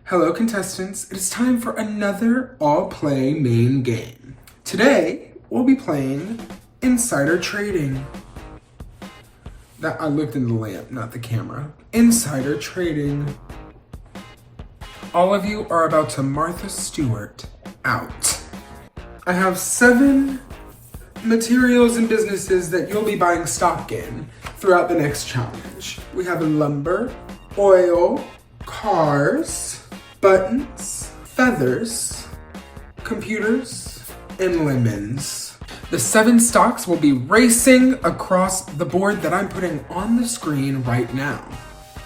Hello contestants, it is time for another all-play main game. Today, we'll be playing Insider Trading. I looked in the lamp, not the camera. Insider Trading. All of you are about to Martha Stewart out. I have 7 materials and businesses that you'll be buying stock in throughout the next challenge. We have lumber, oil, cars, buttons, feathers, computers, and lemons. The 7 stocks will be racing across the board that I'm putting on the screen right now.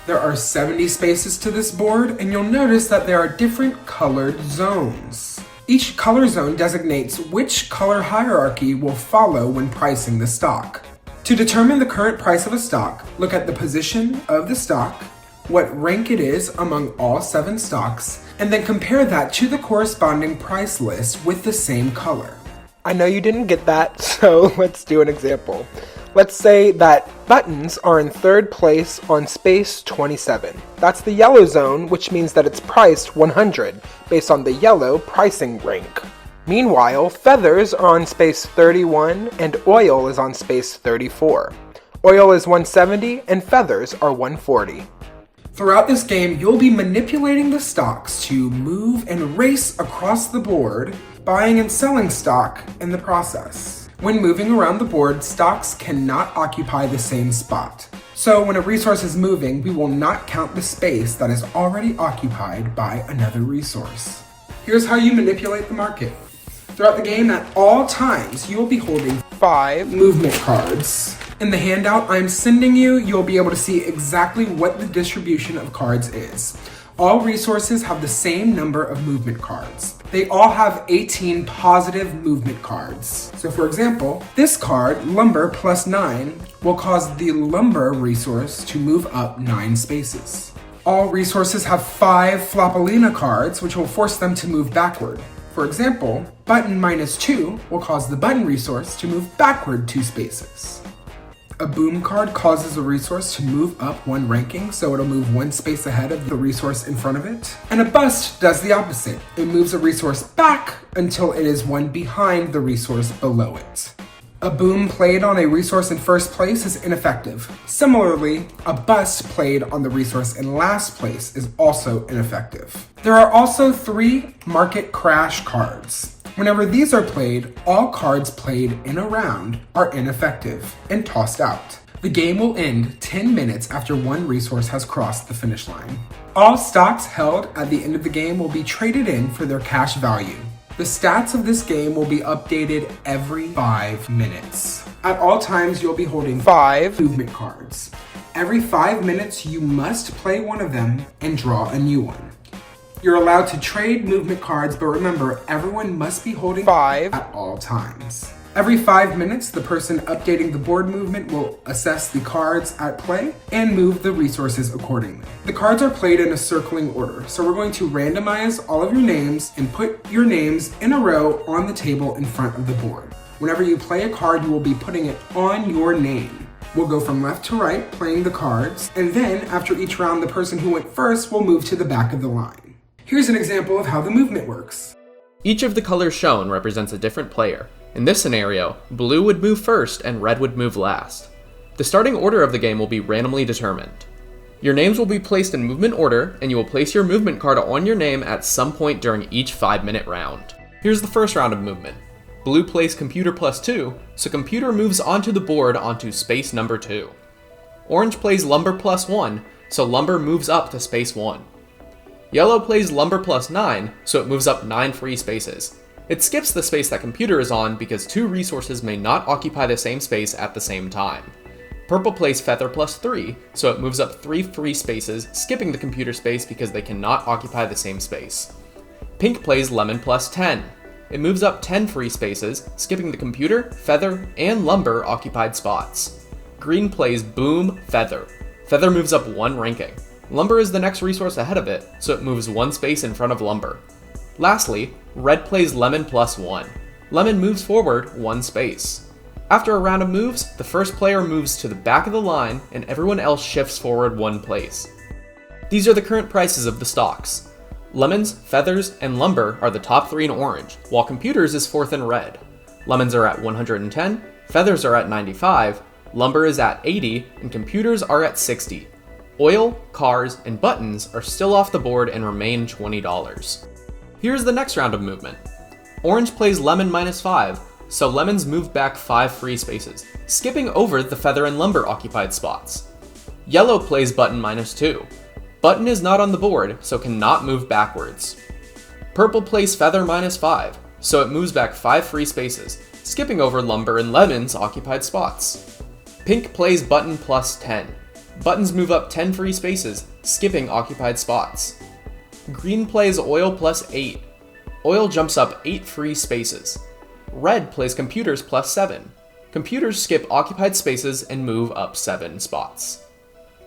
There are 70 spaces to this board, and you'll notice that there are different colored zones. Each color zone designates which color hierarchy will follow when pricing the stock. To determine the current price of a stock, look at the position of the stock, what rank it is among all 7 stocks, and then compare that to the corresponding price list with the same color. I know you didn't get that, so let's do an example. Let's say that buttons are in 3rd place on space 27. That's the yellow zone, which means that it's priced 100 based on the yellow pricing rank. Meanwhile, feathers are on space 31 and oil is on space 34. Oil is 170 and feathers are 140. Throughout this game, you'll be manipulating the stocks to move and race across the board, buying and selling stock in the process. When moving around the board, stocks cannot occupy the same spot. So when a resource is moving, we will not count the space that is already occupied by another resource. Here's how you manipulate the market. Throughout the game, at all times, you will be holding 5 movement cards. In the handout I'm sending you, you'll be able to see exactly what the distribution of cards is. All resources have the same number of movement cards. They all have 18 positive movement cards. So for example, this card, lumber plus 9, will cause the lumber resource to move up 9 spaces. All resources have 5 Flopalina cards, which will force them to move backward. For example, button minus 2 will cause the button resource to move backward 2 spaces. A boom card causes a resource to move up 1 ranking, so it'll move 1 space ahead of the resource in front of it. And a bust does the opposite. It moves a resource back until it is 1 behind the resource below it. A boom played on a resource in first place is ineffective. Similarly, a bust played on the resource in last place is also ineffective. There are also 3 market crash cards. Whenever these are played, all cards played in a round are ineffective and tossed out. The game will end 10 minutes after 1 resource has crossed the finish line. All stocks held at the end of the game will be traded in for their cash value. The stats of this game will be updated every 5 minutes. At all times, you'll be holding 5 movement cards. Every 5 minutes, you must play one of them and draw a new one. You're allowed to trade movement cards, but remember, everyone must be holding 5 at all times. Every 5 minutes, the person updating the board movement will assess the cards at play and move the resources accordingly. The cards are played in a circling order, so we're going to randomize all of your names and put your names in a row on the table in front of the board. Whenever you play a card, you will be putting it on your name. We'll go from left to right, playing the cards, and then after each round, the person who went first will move to the back of the line. Here's an example of how the movement works. Each of the colors shown represents a different player. In this scenario, blue would move first and red would move last. The starting order of the game will be randomly determined. Your names will be placed in movement order, and you will place your movement card on your name at some point during each 5-minute round. Here's the first round of movement. Blue plays computer plus 2, so computer moves onto the board onto space number 2. Orange plays lumber plus 1, so lumber moves up to space 1. Yellow plays lumber plus 9, so it moves up 9 free spaces. It skips the space that computer is on because 2 resources may not occupy the same space at the same time. Purple plays feather plus 3, so it moves up 3 free spaces, skipping the computer space because they cannot occupy the same space. Pink plays lemon plus 10. It moves up 10 free spaces, skipping the computer, feather, and lumber occupied spots. Green plays boom feather. Feather moves up 1 ranking. Lumber is the next resource ahead of it, so it moves 1 space in front of lumber. Lastly, red plays lemon plus 1. Lemon moves forward 1 space. After a round of moves, the first player moves to the back of the line and everyone else shifts forward 1 place. These are the current prices of the stocks. Lemons, Feathers, and Lumber are the top 3 in orange, while Computers is 4th in red. Lemons are at 110, Feathers are at 95, Lumber is at 80, and Computers are at 60. Oil, Cars, and Buttons are still off the board and remain $20. Here's the next round of movement. Orange plays Lemon -5, so Lemons move back 5 free spaces, skipping over the Feather and Lumber occupied spots. Yellow plays Button -2. Button is not on the board, so cannot move backwards. Purple plays Feather -5, so it moves back 5 free spaces, skipping over Lumber and Lemon's occupied spots. Pink plays Button +10. Buttons move up 10 free spaces, skipping occupied spots. Green plays Oil +8. Oil jumps up 8 free spaces. Red plays Computers +7. Computers skip occupied spaces and move up 7 spots.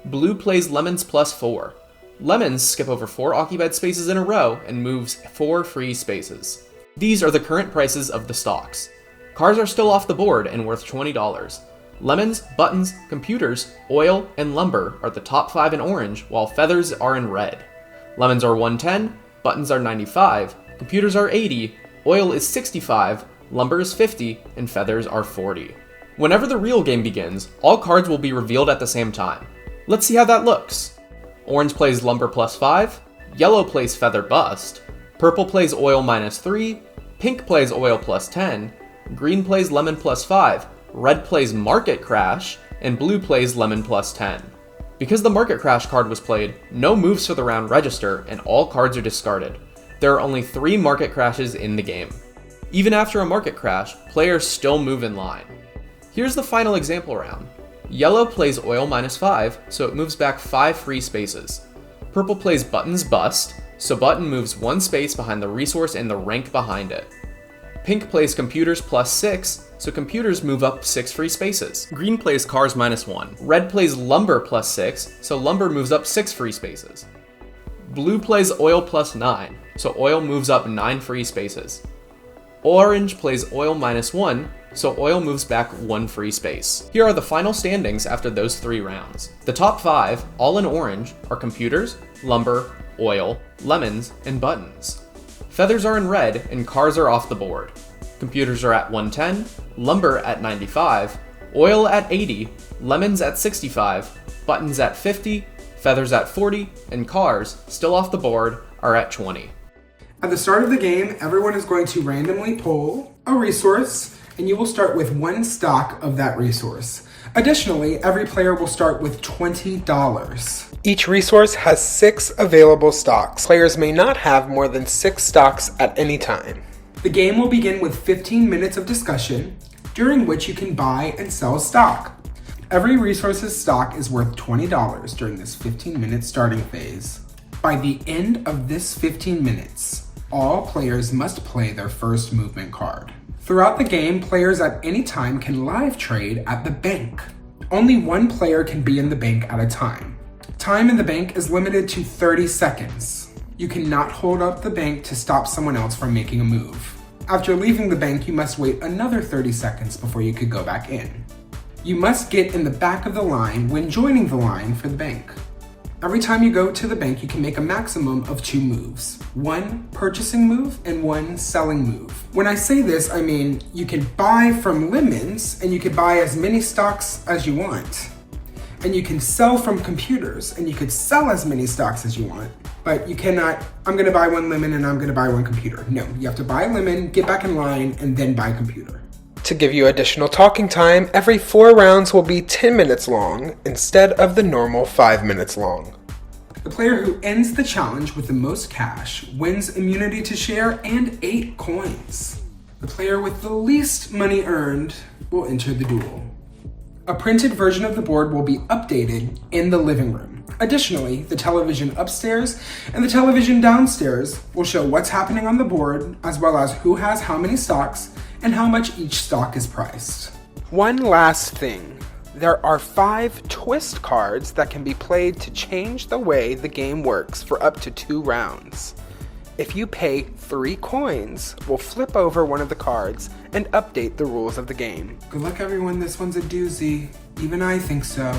Blue plays Lemons +4. Lemons skip over 4 occupied spaces in a row and moves 4 free spaces. These are the current prices of the stocks. Cars are still off the board and worth $20. Lemons, Buttons, Computers, Oil, and Lumber are the top 5 in orange, while Feathers are in red. Lemons are 110, Buttons are 95, Computers are 80, Oil is 65, Lumber is 50, and Feathers are 40. Whenever the real game begins, all cards will be revealed at the same time. Let's see how that looks. Orange plays Lumber +5, Yellow plays Feather Bust, Purple plays Oil -3, Pink plays Oil +10, Green plays Lemon +5, Red plays Market Crash, and Blue plays Lemon +10. Because the Market Crash card was played, no moves for the round register, and all cards are discarded. There are only 3 Market Crashes in the game. Even after a Market Crash, players still move in line. Here's the final example round. Yellow plays Oil -5, so it moves back 5 free spaces. Purple plays Buttons Bust, so Button moves 1 space behind the resource and the rank behind it. Pink plays Computers +6, so Computers move up 6 free spaces. Green plays Cars -1. Red plays Lumber +6, so Lumber moves up 6 free spaces. Blue plays Oil +9, so Oil moves up 9 free spaces. Orange plays Oil -1, so Oil moves back 1 free space. Here are the final standings after those 3 rounds. The top 5, all in orange, are Computers, Lumber, Oil, Lemons, and Buttons. Feathers are in red, and Cars are off the board. Computers are at 110, Lumber at 95, Oil at 80, Lemons at 65, Buttons at 50, Feathers at 40, and Cars, still off the board, are at 20. At the start of the game, everyone is going to randomly pull a resource, and you will start with 1 stock of that resource. Additionally, every player will start with $20. Each resource has 6 available stocks. Players may not have more than 6 stocks at any time. The game will begin with 15 minutes of discussion, during which you can buy and sell stock. Every resource's stock is worth $20 during this 15-minute starting phase. By the end of this 15 minutes, all players must play their first movement card. Throughout the game, players at any time can live trade at the bank. Only 1 player can be in the bank at a time. Time in the bank is limited to 30 seconds. You cannot hold up the bank to stop someone else from making a move. After leaving the bank, you must wait another 30 seconds before you could go back in. You must get in the back of the line when joining the line for the bank. Every time you go to the bank, you can make a maximum of 2 moves. 1 purchasing move and 1 selling move. When I say this, I mean you can buy from Lemons and you can buy as many stocks as you want. And you can sell from Computers and you could sell as many stocks as you want. But you cannot, I'm gonna buy 1 Lemon and I'm gonna buy 1 Computer. No, you have to buy Lemon, get back in line, and then buy Computer. To give you additional talking time, every 4 rounds will be 10 minutes long instead of the normal 5 minutes long. The player who ends the challenge with the most cash wins immunity to share and 8 coins. The player with the least money earned will enter the duel. A printed version of the board will be updated in the living room. Additionally, the television upstairs and the television downstairs will show what's happening on the board, as well as who has how many stocks and how much each stock is priced. One last thing. There are 5 twist cards that can be played to change the way the game works for up to 2 rounds. If you pay 3 coins, we'll flip over one of the cards and update the rules of the game. Good luck everyone, this one's a doozy. Even I think so.